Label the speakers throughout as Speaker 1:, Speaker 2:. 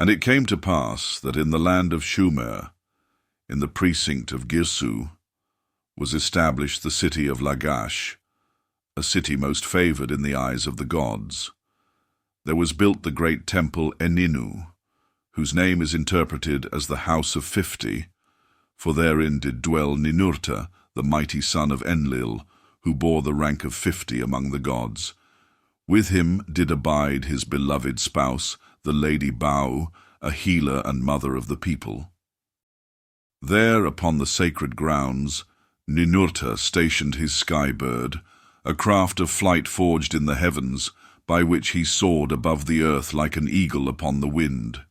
Speaker 1: And it came to pass that in the land of Shumer, in the precinct of Girsu, was established the city of Lagash, a city most favored in the eyes of the gods. There was built the great temple Eninu, whose name is interpreted as the House of 50, for therein did dwell Ninurta, the mighty son of Enlil, who bore the rank of 50 among the gods. With him did abide his beloved spouse, the Lady Bau, a healer and mother of the people. There, upon the sacred grounds, Ninurta stationed his sky-bird, a craft of flight forged in the heavens, by which he soared above the earth like an eagle upon the wind.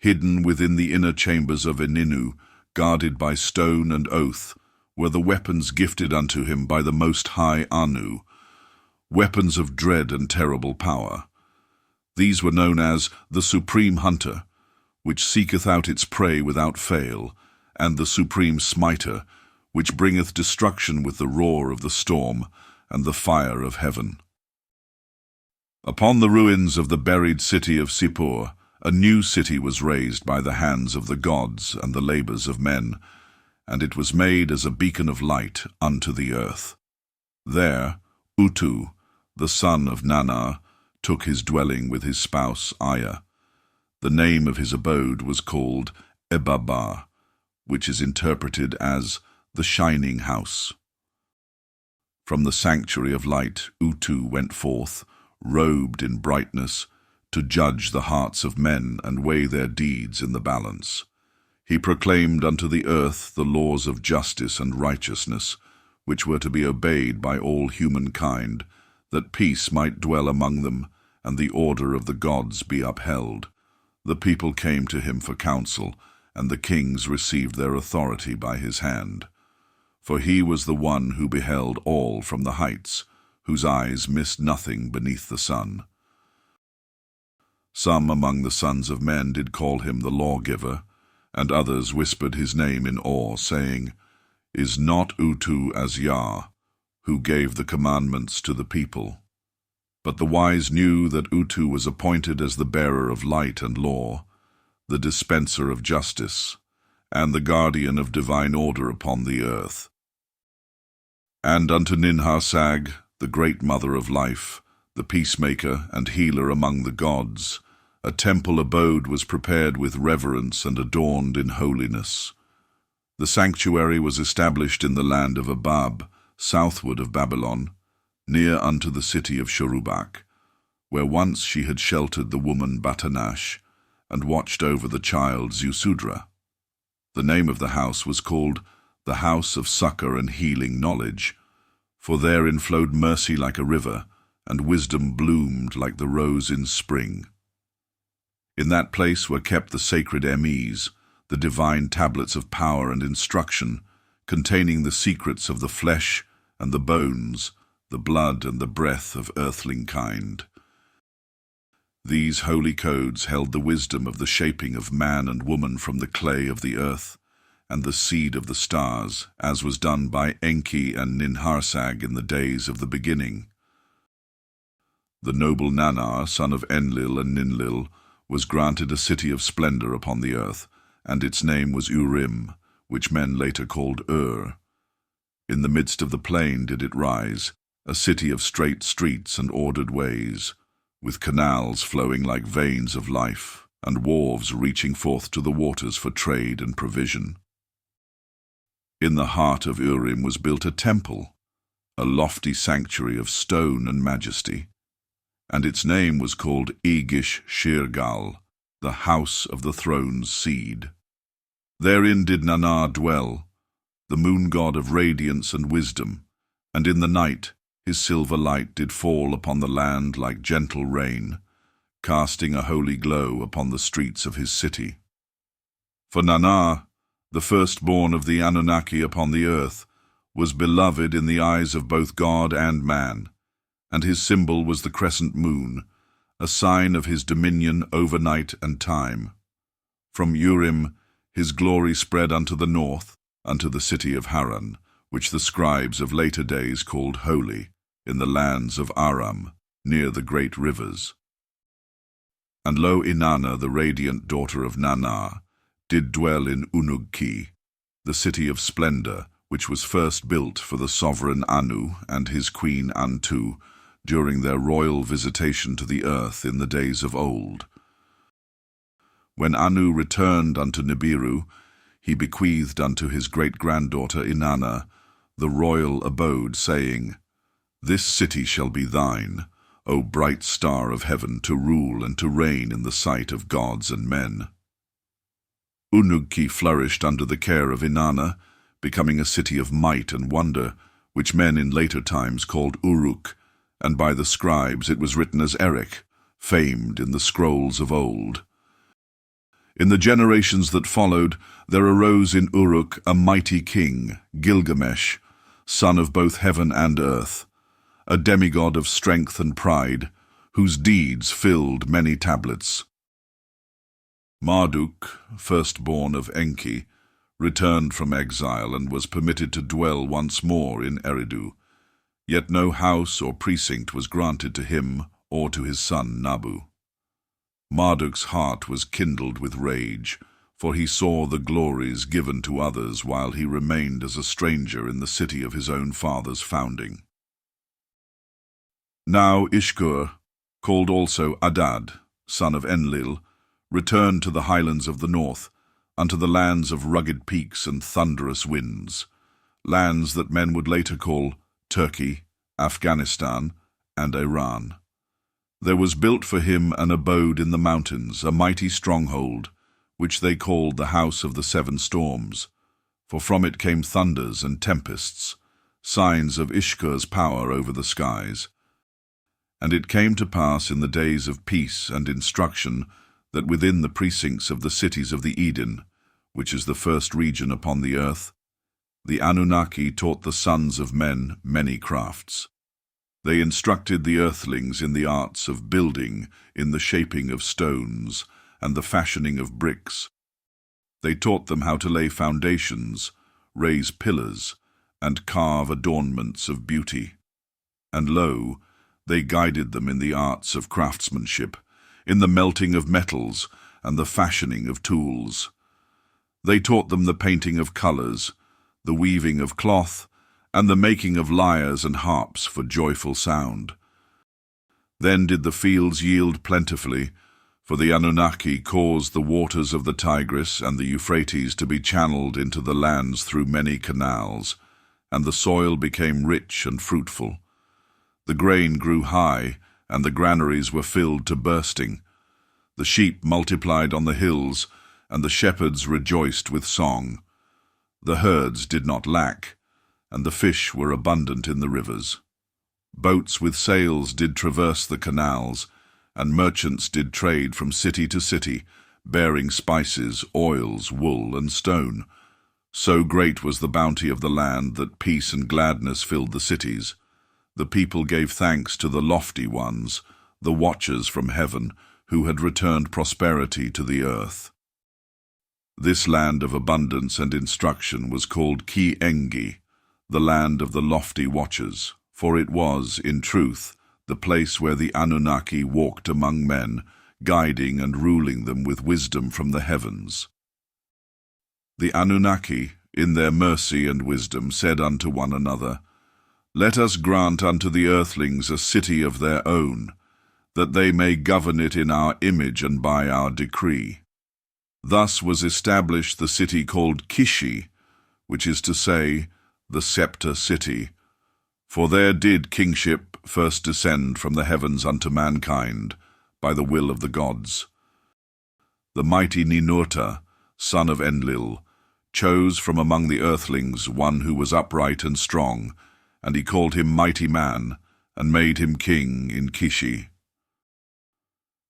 Speaker 1: Hidden within the inner chambers of Eninu, guarded by stone and oath, were the weapons gifted unto him by the Most High Anu, weapons of dread and terrible power. These were known as the Supreme Hunter, which seeketh out its prey without fail, and the Supreme Smiter, which bringeth destruction with the roar of the storm and the fire of heaven. Upon the ruins of the buried city of Sippur, a new city was raised by the hands of the gods and the labors of men, and it was made as a beacon of light unto the earth. There Utu, the son of Nana, took his dwelling with his spouse Aya. The name of his abode was called Ebaba, which is interpreted as the shining house. From the sanctuary of light Utu went forth, robed in brightness, to judge the hearts of men and weigh their deeds in the balance. He proclaimed unto the earth the laws of justice and righteousness, which were to be obeyed by all humankind, that peace might dwell among them, and the order of the gods be upheld. The people came to him for counsel, and the kings received their authority by his hand. For he was the one who beheld all from the heights, whose eyes missed nothing beneath the sun. Some among the sons of men did call him the lawgiver, and others whispered his name in awe, saying, Is not Utu as Yah, who gave the commandments to the people? But the wise knew that Utu was appointed as the bearer of light and law, the dispenser of justice, and the guardian of divine order upon the earth. And unto Ninhasag, the great mother of life, the peacemaker and healer among the gods, a temple abode was prepared with reverence and adorned in holiness. The sanctuary was established in the land of Abab, southward of Babylon, near unto the city of Shurubak, where once she had sheltered the woman Batanash, and watched over the child Zusudra. The name of the house was called the House of Succor and Healing Knowledge, for therein flowed mercy like a river, and wisdom bloomed like the rose in spring. In that place were kept the sacred Mes, the divine tablets of power and instruction, containing the secrets of the flesh and the bones, the blood and the breath of earthling kind. These holy codes held the wisdom of the shaping of man and woman from the clay of the earth, and the seed of the stars, as was done by Enki and Ninhasag in the days of the beginning. The noble Nana, son of Enlil and Ninlil, was granted a city of splendor upon the earth, and its name was Urim, which men later called Ur. In the midst of the plain did it rise, a city of straight streets and ordered ways, with canals flowing like veins of life, and wharves reaching forth to the waters for trade and provision. In the heart of Urim was built a temple, a lofty sanctuary of stone and majesty, and its name was called Egish Shirgal, the house of the throne's seed. Therein did Nana dwell, the moon god of radiance and wisdom, and in the night his silver light did fall upon the land like gentle rain, casting a holy glow upon the streets of his city. For Nana, the firstborn of the Anunnaki upon the earth, was beloved in the eyes of both God and man, and his symbol was the crescent moon, a sign of his dominion over night and time. From Urim his glory spread unto the north, unto the city of Haran, which the scribes of later days called holy, in the lands of Aram, near the great rivers. And lo, Inana, the radiant daughter of Nana, did dwell in Uruk, the city of splendor, which was first built for the sovereign Anu and his queen Antu during their royal visitation to the earth in the days of old. When Anu returned unto NIBIRU, he bequeathed unto his great-granddaughter Inana the royal abode, saying, This city shall be thine, O bright star of heaven, to rule and to reign in the sight of gods and men. Uruk flourished under the care of Inana, becoming a city of might and wonder, which men in later times called Uruk, and by the scribes it was written as Erech, famed in the scrolls of old. In the generations that followed, there arose in Uruk a mighty king, Gilgamesh, son of both heaven and earth, a demigod of strength and pride, whose deeds filled many tablets. Marduk, firstborn of Enki, returned from exile and was permitted to dwell once more in Eridu, yet no house or precinct was granted to him or to his son Nabu. Marduk's heart was kindled with rage, for he saw the glories given to others while he remained as a stranger in the city of his own father's founding. Now Ishkar, called also Adad, son of Enlil, returned to the highlands of the north, unto the lands of rugged peaks and thunderous winds, lands that men would later call Turkey, Afghanistan, and Iran. There was built for him an abode in the mountains, a mighty stronghold, which they called the House of the Seven Storms, for from it came thunders and tempests, signs of Ishkar's power over the skies. And it came to pass in the days of peace and instruction that within the precincts of the cities of the Eden, which is the first region upon the earth, the Anunnaki taught the sons of men many crafts. They instructed the Earthlings in the arts of building, in the shaping of stones, and the fashioning of bricks. They taught them how to lay foundations, raise pillars, and carve adornments of beauty. And lo, they guided them in the arts of craftsmanship, in the melting of metals and the fashioning of tools. They taught them the painting of colors, the weaving of cloth, and the making of lyres and harps for joyful sound. Then did the fields yield plentifully, for the Anunnaki caused the waters of the Tigris and the Euphrates to be channeled into the lands through many canals, and the soil became rich and fruitful. The grain grew high, and the granaries were filled to bursting. The sheep multiplied on the hills, and the shepherds rejoiced with song. The herds did not lack, and the fish were abundant in the rivers. Boats with sails did traverse the canals, and merchants did trade from city to city, bearing spices, oils, wool, and stone. So great was the bounty of the land that peace and gladness filled the cities. The people gave thanks to the lofty ones, the watchers from heaven, who had returned prosperity to the earth. This land of abundance and instruction was called Kee-si, the land of the lofty watchers, for it was, in truth, the place where the Anunnaki walked among men, guiding and ruling them with wisdom from the heavens. The Anunnaki, in their mercy and wisdom, said unto one another, Let us grant unto the Earthlings a city of their own, that they may govern it in our image and by our decree. Thus was established the city called Kishi, which is to say, the Scepter City, for there did kingship first descend from the heavens unto mankind, by the will of the gods. The mighty Ninurta, son of Enlil, chose from among the Earthlings one who was upright and strong, and he called him Mighty Man, and made him king in Kishi.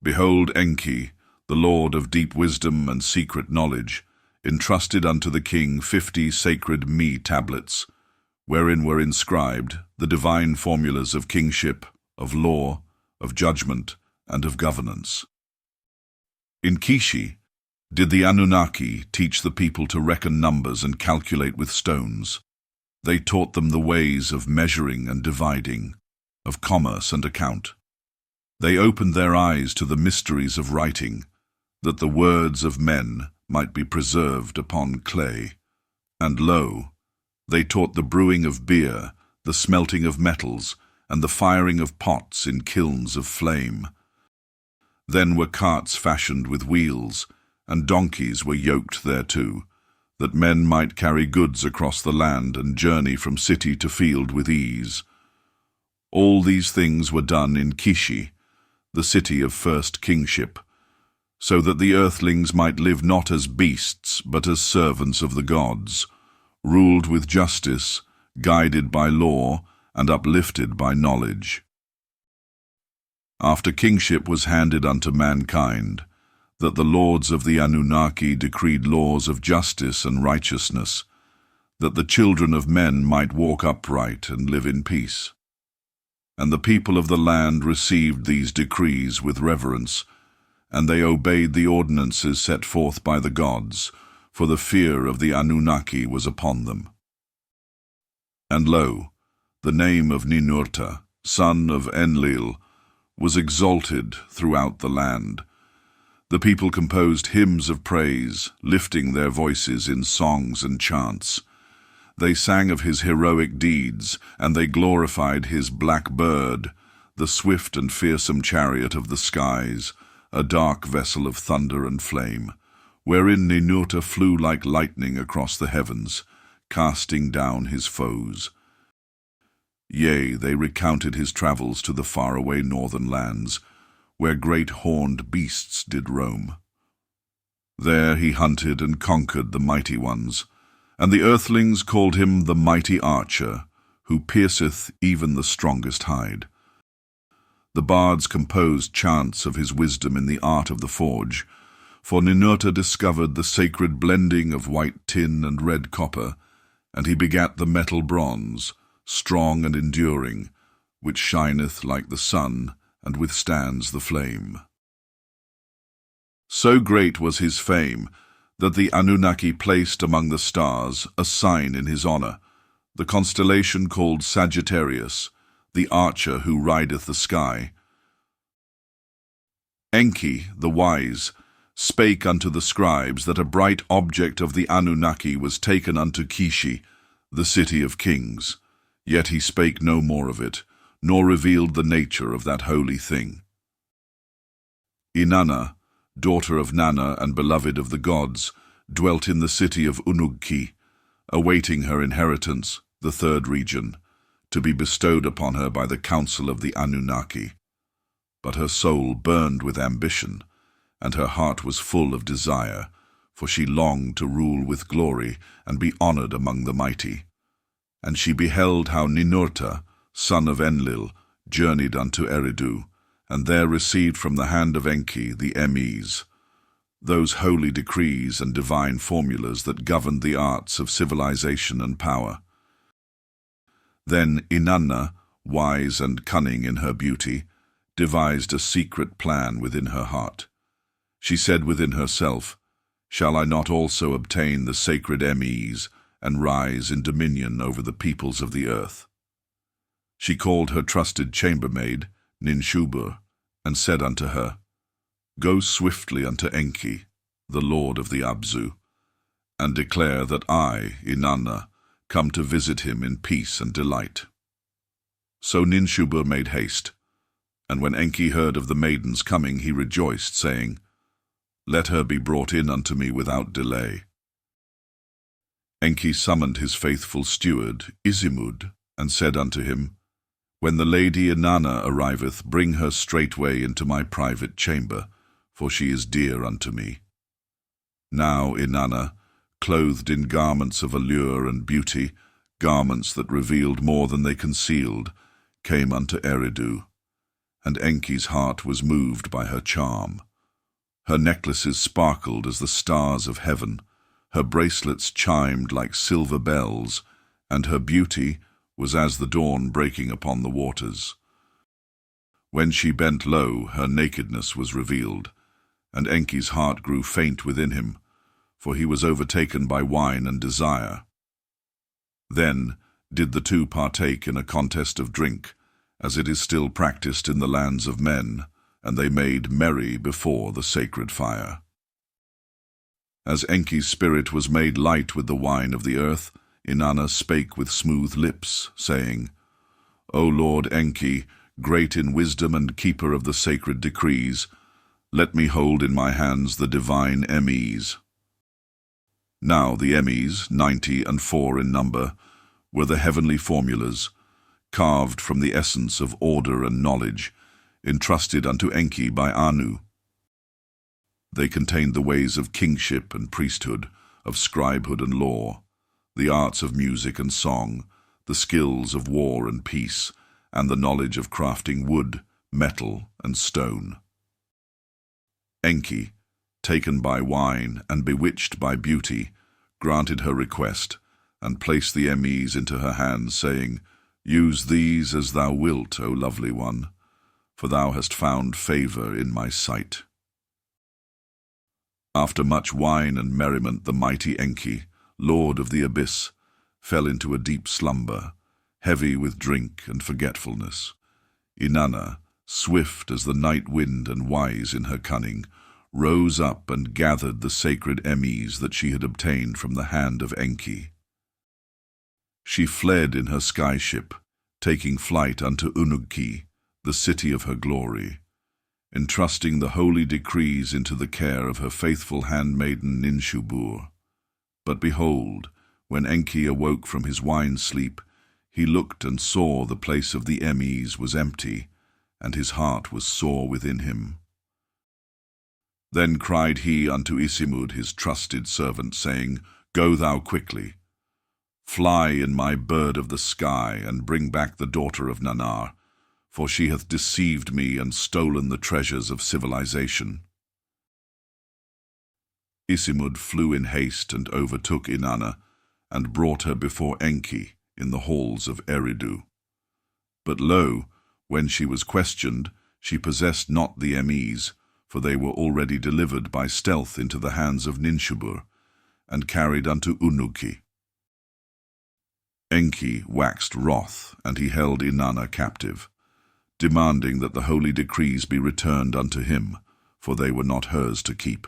Speaker 1: Behold, Enki, the Lord of deep wisdom and secret knowledge, entrusted unto the king 50 sacred Mi tablets, wherein were inscribed the divine formulas of kingship, of law, of judgment, and of governance. In Kishi did the Anunnaki teach the people to reckon numbers and calculate with stones. They taught them the ways of measuring and dividing, of commerce and account. They opened their eyes to the mysteries of writing, that the words of men might be preserved upon clay. And lo, they taught the brewing of beer, the smelting of metals, and the firing of pots in kilns of flame. Then were carts fashioned with wheels, and donkeys were yoked thereto, that men might carry goods across the land and journey from city to field with ease. All these things were done in Kishi, the city of first kingship, so that the Earthlings might live not as beasts but as servants of the gods, ruled with justice, guided by law, and uplifted by knowledge. After kingship was handed unto mankind, that the lords of the Anunnaki decreed laws of justice and righteousness, that the children of men might walk upright and live in peace. And the people of the land received these decrees with reverence, and they obeyed the ordinances set forth by the gods, for the fear of the Anunnaki was upon them. And lo, the name of Ninurta, son of Enlil, was exalted throughout the land. The people composed hymns of praise, lifting their voices in songs and chants. They sang of his heroic deeds, and they glorified his black bird, the swift and fearsome chariot of the skies, a dark vessel of thunder and flame, wherein Ninurta flew like lightning across the heavens, casting down his foes. Yea, they recounted his travels to the faraway northern lands, where great horned beasts did roam. There he hunted and conquered the mighty ones, and the Earthlings called him the mighty archer, who pierceth even the strongest hide. The bards composed chants of his wisdom in the art of the forge, for Ninurta discovered the sacred blending of white tin and red copper, and he begat the metal bronze, strong and enduring, which shineth like the sun and withstands the flame. So great was his fame that the Anunnaki placed among the stars a sign in his honor, the constellation called Sagittarius, the archer who rideth the sky. Enki, the wise, spake unto the scribes that a bright object of the Anunnaki was taken unto Kishi, the city of kings. Yet he spake no more of it, nor revealed the nature of that holy thing. Inana, daughter of Nana and beloved of the gods, dwelt in the city of Uruk, awaiting her inheritance, the third region, to be bestowed upon her by the council of the Anunnaki. But her soul burned with ambition, and her heart was full of desire, for she longed to rule with glory and be honored among the mighty. And she beheld how Ninurta, son of Enlil, journeyed unto Eridu, and there received from the hand of Enki the Emes, those holy decrees and divine formulas that governed the arts of civilization and power. Then Inana, wise and cunning in her beauty, devised a secret plan within her heart. She said within herself, "Shall I not also obtain the sacred Emes, and rise in dominion over the peoples of the earth?" She called her trusted chambermaid, Ninshubur, and said unto her, "Go swiftly unto Enki, the lord of the Abzu, and declare that I, Inanna, come to visit him in peace and delight." So Ninshubur made haste, and when Enki heard of the maiden's coming, he rejoiced, saying, "Let her be brought in unto me without delay." Enki summoned his faithful steward, Izimud, and said unto him, "When the lady Inanna arriveth, bring her straightway into my private chamber, for she is dear unto me." Now Inanna, clothed in garments of allure and beauty, garments that revealed more than they concealed, came unto Eridu, and Enki's heart was moved by her charm. Her necklaces sparkled as the stars of heaven, her bracelets chimed like silver bells, and her beauty was as the dawn breaking upon the waters. When she bent low, her nakedness was revealed, and Enki's heart grew faint within him, for he was overtaken by wine and desire. Then did the two partake in a contest of drink, as it is still practiced in the lands of men, and they made merry before the sacred fire. As Enki's spirit was made light with the wine of the earth, Inanna spake with smooth lips, saying, O Lord Enki, great in wisdom and keeper of the sacred decrees, let me hold in my hands the divine Emmys. Now the Emmys, 94 in number, were the heavenly formulas, carved from the essence of order and knowledge, entrusted unto Enki by Anu. They contained the ways of kingship and priesthood, of scribehood and law, the arts of music and song, the skills of war and peace, and the knowledge of crafting wood, metal, and stone. Enki, taken by wine and bewitched by beauty, granted her request, and placed the Emmys into her hands, saying, Use these as thou wilt, O lovely one, for thou hast found favour in my sight. After much wine and merriment, the mighty Enki, lord of the abyss, fell into a deep slumber, heavy with drink and forgetfulness. Inanna, swift as the night wind and wise in her cunning, rose up and gathered the sacred Emmys that she had obtained from the hand of Enki. She fled in her skyship, taking flight unto Unuki, the city of her glory, entrusting the holy decrees into the care of her faithful handmaiden Ninshubur. But behold, when Enki awoke from his wine sleep, he looked and saw the place of the Emmys was empty, and his heart was sore within him. Then cried he unto Isimud his trusted servant, saying, Go thou quickly. Fly in my bird of the sky, and bring back the daughter of Nanar, for she hath deceived me and stolen the treasures of civilization. Isimud flew in haste and overtook Inanna, and brought her before Enki in the halls of Eridu. But lo, when she was questioned, she possessed not the Emmys, for they were already delivered by stealth into the hands of Ninshubur, and carried unto Unuki. Enki waxed wroth, and he held Inanna captive, demanding that the holy decrees be returned unto him, for they were not hers to keep.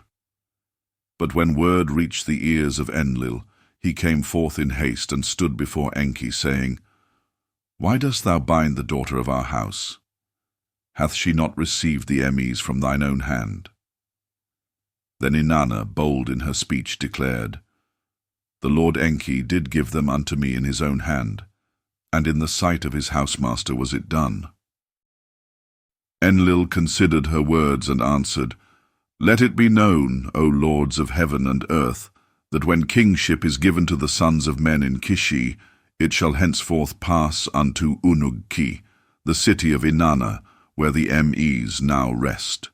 Speaker 1: But when word reached the ears of Enlil, he came forth in haste and stood before Enki, saying, Why dost thou bind the daughter of our house? Hath she not received the Emmys from thine own hand? Then Inanna, bold in her speech, declared, The Lord Enki did give them unto me in his own hand, and in the sight of his housemaster was it done. Enlil considered her words and answered, Let it be known, O lords of heaven and earth, that when kingship is given to the sons of men in Kishi, it shall henceforth pass unto Unuki, the city of Inanna, where the Emmys now rest.